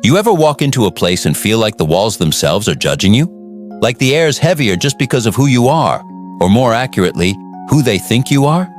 You ever walk into a place and feel like the walls themselves are judging you? Like the air's heavier just because of who you are, or more accurately, who they think you are?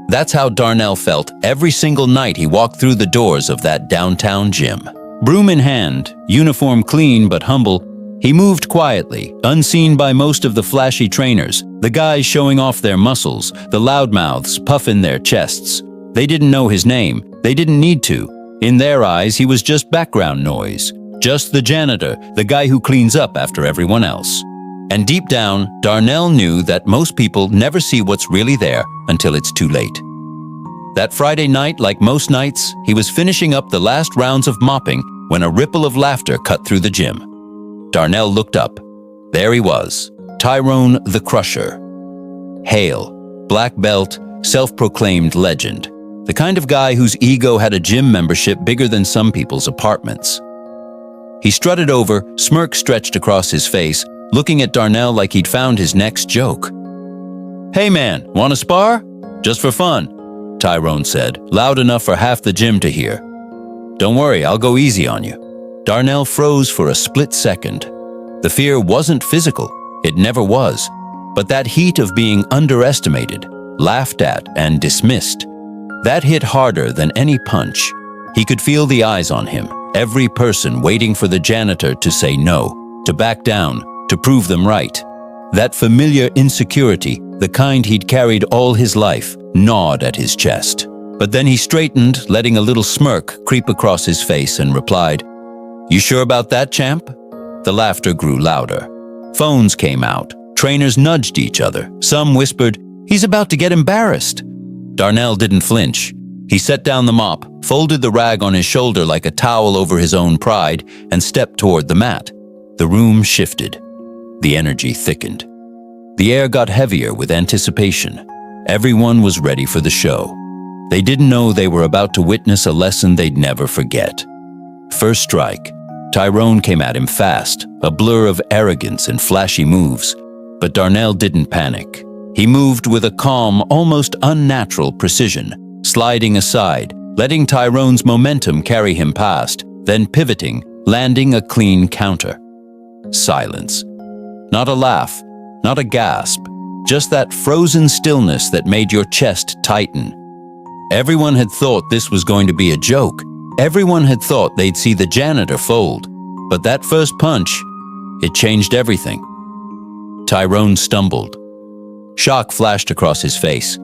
That's how Darnell felt every single night he walked through the doors of that downtown gym. Broom in hand, uniform clean but humble, he moved quietly, unseen by most of the flashy trainers, the guys showing off their muscles, the loudmouths puffing their chests. They didn't know his name. They didn't need to. In their eyes, he was just background noise. Just the janitor, the guy who cleans up after everyone else. And deep down, Darnell knew that most people never see what's really there until it's too late. That Friday night, like most nights, he was finishing up the last rounds of mopping when a ripple of laughter cut through the gym. Darnell looked up. There he was, Tyrone the Crusher. Hale, black belt, self-proclaimed legend. The kind of guy whose ego had a gym membership bigger than some people's apartments. He strutted over, smirk stretched across his face, looking at Darnell like he'd found his next joke. "Hey man, want a spar? Just for fun," Tyrone said, loud enough for half the gym to hear. "Don't worry, I'll go easy on you." Darnell froze for a split second. The fear wasn't physical, it never was, but that heat of being underestimated, laughed at, and dismissed. That hit harder than any punch. He could feel the eyes on him, every person waiting for the janitor to say no, to back down, to prove them right. That familiar insecurity, the kind he'd carried all his life, gnawed at his chest. But then he straightened, letting a little smirk creep across his face, and replied, "You sure about that, champ?" The laughter grew louder. Phones came out. Trainers nudged each other. Some whispered, "He's about to get embarrassed." Darnell didn't flinch. He set down the mop, folded the rag on his shoulder like a towel over his own pride, and stepped toward the mat. The room shifted. The energy thickened. The air got heavier with anticipation. Everyone was ready for the show. They didn't know they were about to witness a lesson they'd never forget. First strike. Tyrone came at him fast, a blur of arrogance and flashy moves. But Darnell didn't panic. He moved with a calm, almost unnatural precision, sliding aside, letting Tyrone's momentum carry him past, then pivoting, landing a clean counter. Silence. Not a laugh, not a gasp, just that frozen stillness that made your chest tighten. Everyone had thought this was going to be a joke. Everyone had thought they'd see the janitor fold. But that first punch, it changed everything. Tyrone stumbled. Shock flashed across his face.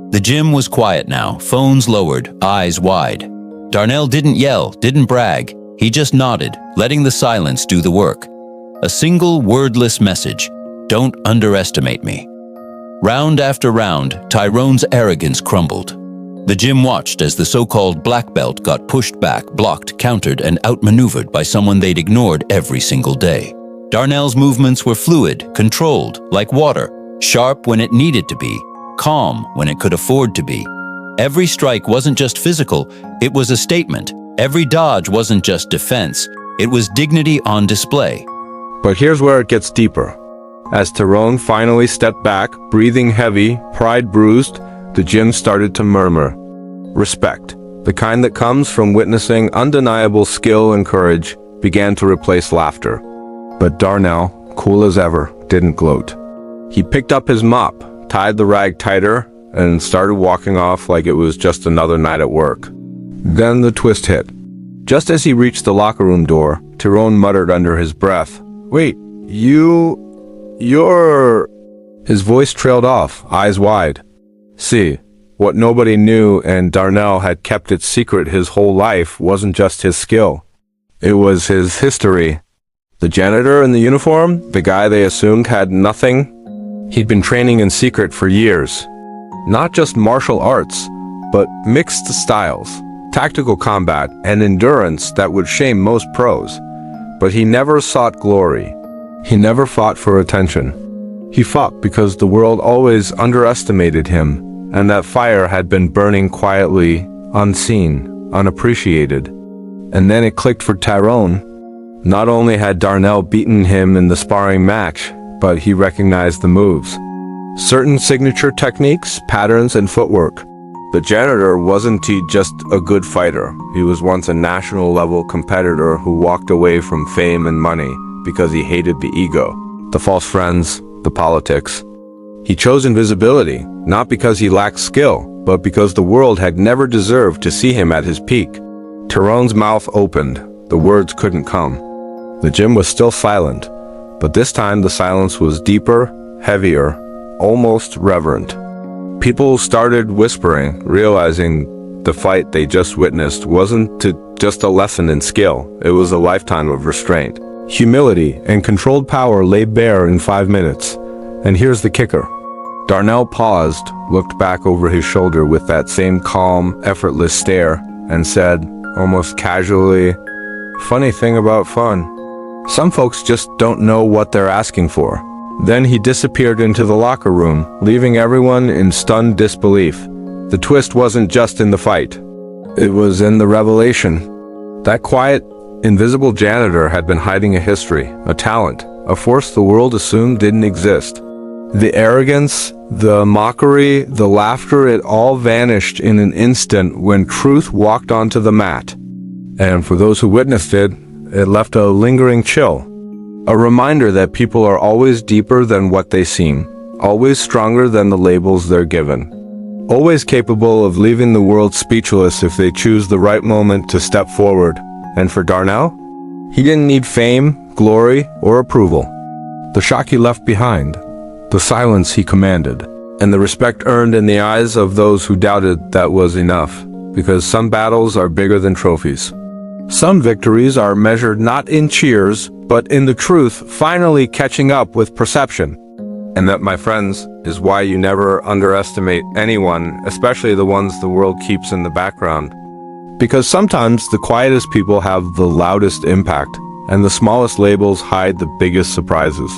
The gym was quiet now, phones lowered, eyes wide. Darnell didn't yell, didn't brag. He just nodded, letting the silence do the work. A single wordless message: "Don't underestimate me." Round after round, Tyrone's arrogance crumbled. The gym watched as the so-called black belt got pushed back, blocked, countered, and outmaneuvered by someone they'd ignored every single day. Darnell's movements were fluid, controlled, like water, sharp when it needed to be, calm when it could afford to be. Every strike wasn't just physical, it was a statement. Every dodge wasn't just defense, it was dignity on display. But here's where it gets deeper. As Tyrone finally stepped back, breathing heavy, pride bruised, the gym started to murmur. Respect, the kind that comes from witnessing undeniable skill and courage, began to replace laughter. But Darnell, cool as ever, didn't gloat. He picked up his mop, tied the rag tighter, and started walking off like it was just another night at work. Then the twist hit. Just as he reached the locker room door, Tyrone muttered under his breath, "Wait, you're..." His voice trailed off, eyes wide. See, what nobody knew, and Darnell had kept it secret his whole life, wasn't just his skill. It was his history. The janitor in the uniform, the guy they assumed had nothing, he'd been training in secret for years. Not just martial arts, but mixed styles, tactical combat, and endurance that would shame most pros. But he never sought glory. He never fought for attention. He fought because the world always underestimated him, and that fire had been burning quietly, unseen, unappreciated. And then it clicked for Tyrone. Not only had Darnell beaten him in the sparring match, but he recognized the moves. Certain signature techniques, patterns, and footwork. The janitor wasn't just a good fighter. He was once a national-level competitor who walked away from fame and money because he hated the ego, the false friends, the politics. He chose invisibility, not because he lacked skill, but because the world had never deserved to see him at his peak. Tyrone's mouth opened. The words couldn't come. The gym was still silent, but this time the silence was deeper, heavier, almost reverent. People started whispering, realizing the fight they just witnessed wasn't just a lesson in skill, it was a lifetime of restraint. Humility and controlled power lay bare in 5 minutes. And here's the kicker. Darnell paused, looked back over his shoulder with that same calm, effortless stare, and said, almost casually, "Funny thing about fun. Some folks just don't know what they're asking for." Then he disappeared into the locker room, leaving everyone in stunned disbelief. The twist wasn't just in the fight. It was in the revelation. That quiet, invisible janitor had been hiding a history, a talent, a force the world assumed didn't exist. The arrogance, the mockery, the laughter, it all vanished in an instant when truth walked onto the mat. And for those who witnessed it, it left a lingering chill. A reminder that people are always deeper than what they seem, always stronger than the labels they're given, always capable of leaving the world speechless if they choose the right moment to step forward. And for Darnell, he didn't need fame, glory, or approval. The shock he left behind, the silence he commanded, and the respect earned in the eyes of those who doubted that was enough, because some battles are bigger than trophies. Some victories are measured not in cheers, but in the truth finally catching up with perception. And that, my friends, is why you never underestimate anyone, especially the ones the world keeps in the background. Because sometimes the quietest people have the loudest impact, and the smallest labels hide the biggest surprises.